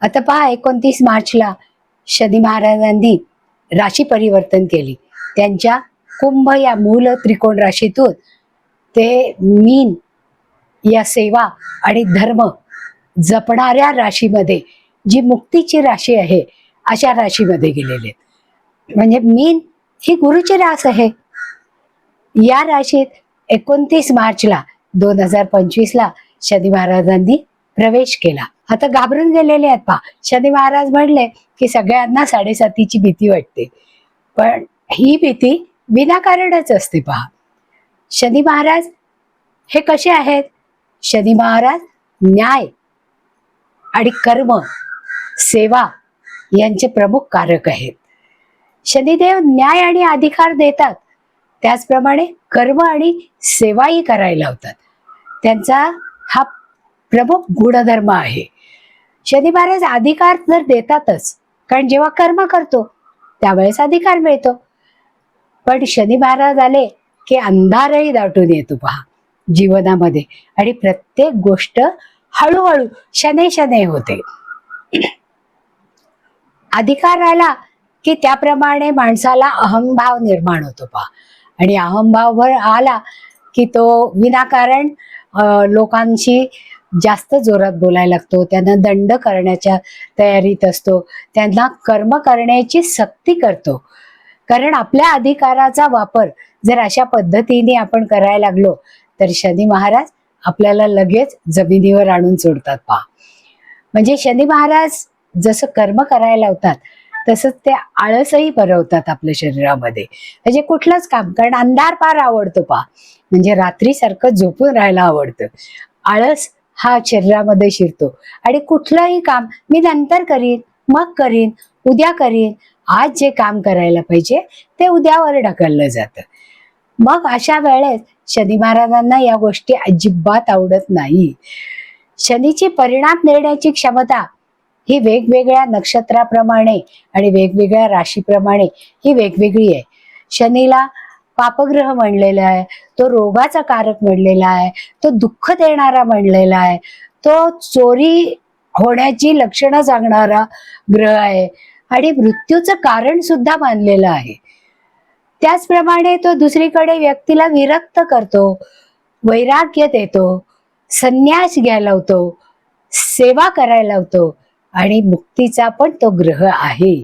आता पहा, 29 मार्चला शनी महाराजांनी राशी परिवर्तन केली. त्यांच्या कुंभ या मूल त्रिकोण राशीतून ते मीन या सेवा आणि धर्म जपणाऱ्या राशीमध्ये, जी मुक्तीची राशी आहे, अशा राशीमध्ये गेलेले. म्हणजे मीन ही गुरुची रास आहे. या राशीत 29 मार्चला 2025ला शनी महाराजांनी प्रवेश केला. आता घाबरून गेलेले आहेत पहा. शनी महाराज म्हणले की सगळ्यांना 7.5ची भीती वाटते, पण ही भीती विनाकारणच असते. पहा, शनी महाराज हे कसे आहेत? शनी महाराज न्याय आणि कर्म, सेवा यांचे प्रमुख कारक आहेत. शनिदेव न्याय आणि अधिकार देतात, त्याचप्रमाणे कर्म आणि सेवाही करायला लावतात. त्यांचा हा प्रमुख गुणधर्म आहे. शनी महाराज अधिकार तर देतातच, कारण जेव्हा कर्म करतो त्यावेळेस अधिकार मिळतो. पण शनी महाराज आले की अंधारही दाटून येतो पहा जीवनामध्ये, आणि प्रत्येक गोष्ट हळूहळू शनै शनै होते. अधिकार आला की त्याप्रमाणे माणसाला अहंभाव निर्माण होतो पहा, आणि अहंभाव आला की तो विनाकारण लोकांशी जास्त जोरात बोलायला लागतो, त्यांना दंड करण्याच्या तयारीत असतो, त्यांना कर्म करण्याची सक्ती करतो. कारण आपल्या अधिकाराचा वापर जर अशा पद्धतीने आपण करायला लागलो तर शनी महाराज आपल्याला लगेच जमिनीवर आणून सोडतात पहा. म्हणजे शनी महाराज जसं कर्म करायला लावतात तसंच ते आळसही भरवतात आपल्या शरीरामध्ये. म्हणजे कुठलंच काम, कारण अंधार फार आवडतो पहा, म्हणजे रात्री सारखं झोपून राहायला आवडतं. आळस हा शरीरामध्ये शिरतो आणि कुठलंही काम मी नंतर करीन, मग करीन, उद्या करीन, आज जे काम करायला पाहिजे ते उद्यावर ढकललं जातं. मग अशा वेळेस शनी महाराजांना या गोष्टी अजिबात आवडत नाही. शनीची परिणाम देण्याची क्षमता ही वेगवेगळ्या नक्षत्राप्रमाणे आणि वेगवेगळ्या राशीप्रमाणे ही वेगवेगळी आहे. शनीला पापग्रह म्हणलेला आहे, तो रोगाचा कारक म्हणलेला आहे, तो दुःख देणारा म्हणलेला आहे, तो चोरी होण्याची लक्षणं सांगणारा ग्रह आहे आणि मृत्यूचं कारण सुद्धा मानलेलं आहे. त्याचप्रमाणे तो दुसरीकडे व्यक्तीला विरक्त करतो, वैराग्य देतो, संन्यास घ्यायला लावतो, सेवा करायला लावतो, आणि मुक्तीचा पण तो ग्रह आहे.